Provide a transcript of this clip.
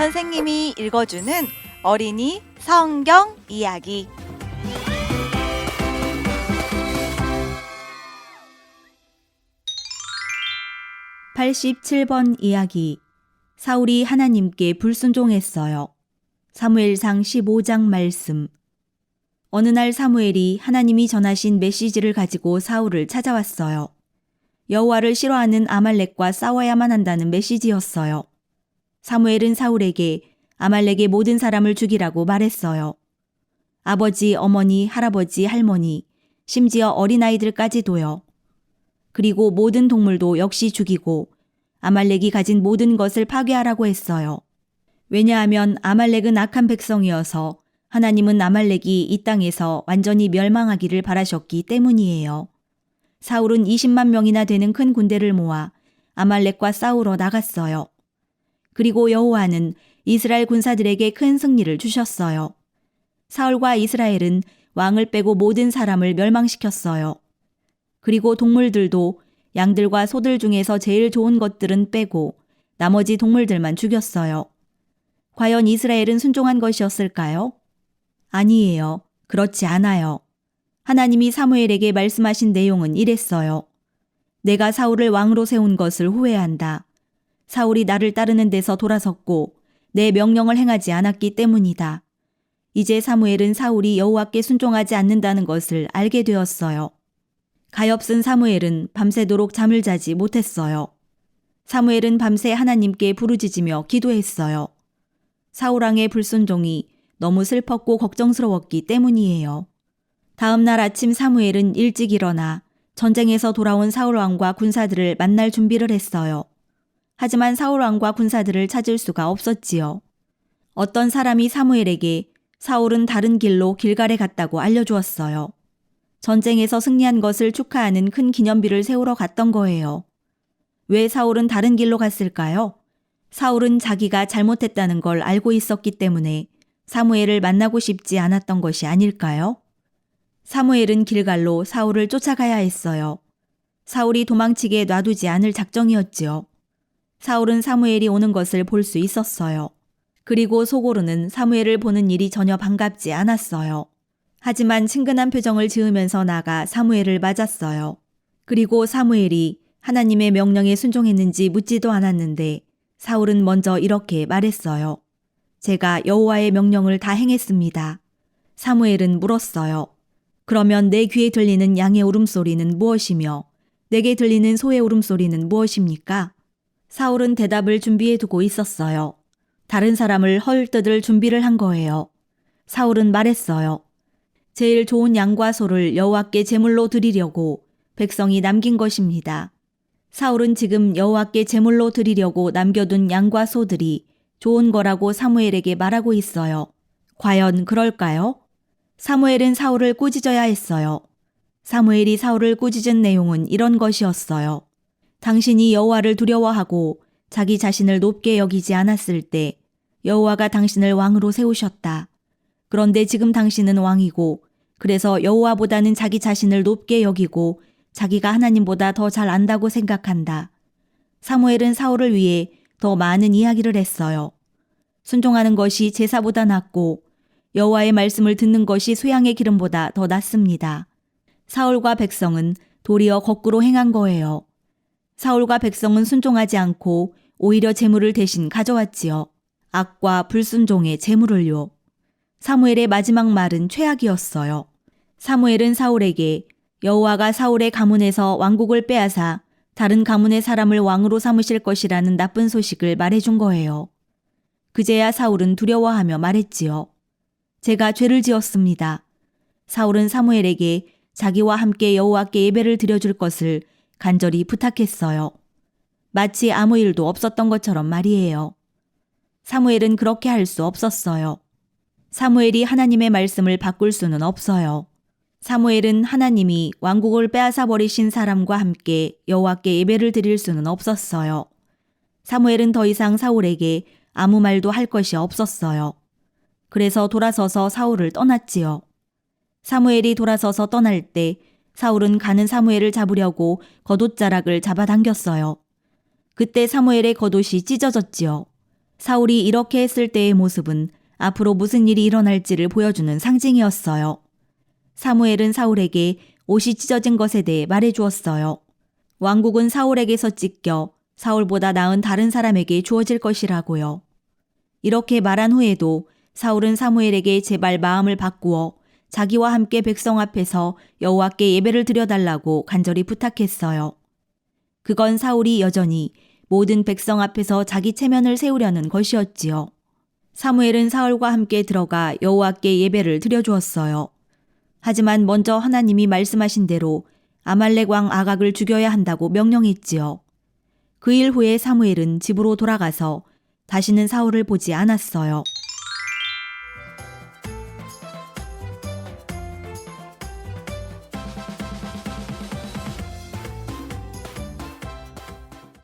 선생님이 읽어주는 어린이 성경 이야기. (87번) 이야기. 사울이 하나님께 불순종했어요. 사무엘상 15장 말씀. 어느 날 사무엘이 하나님이 전하신 메시지를 가지고 사울을 찾아왔어요. 여호와를 싫어하는 아말렉과 싸워야만 한다는 메시지였어요. 사무엘은 사울에게 아말렉의 모든 사람을 죽이라고 말했어요. 아버지, 어머니, 할아버지, 할머니, 심지어 어린아이들까지도요. 그리고 모든 동물도 역시 죽이고 아말렉이 가진 모든 것을 파괴하라고 했어요. 왜냐하면 아말렉은 악한 백성이어서 하나님은 아말렉이 이 땅에서 완전히 멸망하기를 바라셨기 때문이에요. 사울은 20만 명이나 되는 큰 군대를 모아 아말렉과 싸우러 나갔어요. 그리고 여호와는 이스라엘 군사들에게 큰 승리를 주셨어요. 사울과 이스라엘은 왕을 빼고 모든 사람을 멸망시켰어요. 그리고 동물들도 양들과 소들 중에서 제일 좋은 것들은 빼고 나머지 동물들만 죽였어요. 과연 이스라엘은 순종한 것이었을까요? 아니에요. 그렇지 않아요. 하나님이 사무엘에게 말씀하신 내용은 이랬어요. 내가 사울을 왕으로 세운 것을 후회한다. 사울이 나를 따르는 데서 돌아섰고 내 명령을 행하지 않았기 때문이다. 이제 사무엘은 사울이 여호와께 순종하지 않는다는 것을 알게 되었어요. 가엾은 사무엘은 밤새도록 잠을 자지 못했어요. 사무엘은 밤새 하나님께 부르짖으며 기도했어요. 사울왕의 불순종이 너무 슬펐고 걱정스러웠기 때문이에요. 다음 날 아침 사무엘은 일찍 일어나 전쟁에서 돌아온 사울왕과 군사들을 만날 준비를 했어요. 하지만 사울왕과 군사들을 찾을 수가 없었지요. 어떤 사람이 사무엘에게 사울은 다른 길로 길갈에 갔다고 알려주었어요. 전쟁에서 승리한 것을 축하하는 큰 기념비를 세우러 갔던 거예요. 왜 사울은 다른 길로 갔을까요? 사울은 자기가 잘못했다는 걸 알고 있었기 때문에 사무엘을 만나고 싶지 않았던 것이 아닐까요? 사무엘은 길갈로 사울을 쫓아가야 했어요. 사울이 도망치게 놔두지 않을 작정이었지요. 사울은 사무엘이 오는 것을 볼 수 있었어요. 그리고 속으로는 사무엘을 보는 일이 전혀 반갑지 않았어요. 하지만 친근한 표정을 지으면서 나가 사무엘을 맞았어요. 그리고 사무엘이 하나님의 명령에 순종했는지 묻지도 않았는데 사울은 먼저 이렇게 말했어요. 제가 여호와의 명령을 다 행했습니다. 사무엘은 물었어요. 그러면 내 귀에 들리는 양의 울음소리는 무엇이며 내게 들리는 소의 울음소리는 무엇입니까? 사울은 대답을 준비해 두고 있었어요. 다른 사람을 헐뜯을 준비를 한 거예요. 사울은 말했어요. 제일 좋은 양과 소를 여호와께 제물로 드리려고 백성이 남긴 것입니다. 사울은 지금 여호와께 제물로 드리려고 남겨둔 양과 소들이 좋은 거라고 사무엘에게 말하고 있어요. 과연 그럴까요? 사무엘은 사울을 꾸짖어야 했어요. 사무엘이 사울을 꾸짖은 내용은 이런 것이었어요. 당신이 여호와를 두려워하고 자기 자신을 높게 여기지 않았을 때 여호와가 당신을 왕으로 세우셨다. 그런데 지금 당신은 왕이고 그래서 여호와보다는 자기 자신을 높게 여기고 자기가 하나님보다 더 잘 안다고 생각한다. 사무엘은 사울을 위해 더 많은 이야기를 했어요. 순종하는 것이 제사보다 낫고 여호와의 말씀을 듣는 것이 수양의 기름보다 더 낫습니다. 사울과 백성은 도리어 거꾸로 행한 거예요. 사울과 백성은 순종하지 않고 오히려 제물을 대신 가져왔지요. 악과 불순종의 제물을요. 사무엘의 마지막 말은 최악이었어요. 사무엘은 사울에게 여호와가 사울의 가문에서 왕국을 빼앗아 다른 가문의 사람을 왕으로 삼으실 것이라는 나쁜 소식을 말해준 거예요. 그제야 사울은 두려워하며 말했지요. 제가 죄를 지었습니다. 사울은 사무엘에게 자기와 함께 여호와께 예배를 드려줄 것을 간절히 부탁했어요. 마치 아무 일도 없었던 것처럼 말이에요. 사무엘은 그렇게 할 수 없었어요. 사무엘이 하나님의 말씀을 바꿀 수는 없어요. 사무엘은 하나님이 왕국을 빼앗아 버리신 사람과 함께 여호와께 예배를 드릴 수는 없었어요. 사무엘은 더 이상 사울에게 아무 말도 할 것이 없었어요. 그래서 돌아서서 사울을 떠났지요. 사무엘이 돌아서서 떠날 때 사울은 가는 사무엘을 잡으려고 겉옷자락을 잡아당겼어요. 그때 사무엘의 겉옷이 찢어졌지요. 사울이 이렇게 했을 때의 모습은 앞으로 무슨 일이 일어날지를 보여주는 상징이었어요. 사무엘은 사울에게 옷이 찢어진 것에 대해 말해 주었어요. 왕국은 사울에게서 찢겨 사울보다 나은 다른 사람에게 주어질 것이라고요. 이렇게 말한 후에도 사울은 사무엘에게 제발 마음을 바꾸어 자기와 함께 백성 앞에서 여호와께 예배를 드려달라고 간절히 부탁했어요. 그건 사울이 여전히 모든 백성 앞에서 자기 체면을 세우려는 것이었지요. 사무엘은 사울과 함께 들어가 여호와께 예배를 드려주었어요. 하지만 먼저 하나님이 말씀하신 대로 아말렉 왕 아각을 죽여야 한다고 명령했지요. 그 일 후에 사무엘은 집으로 돌아가서 다시는 사울을 보지 않았어요.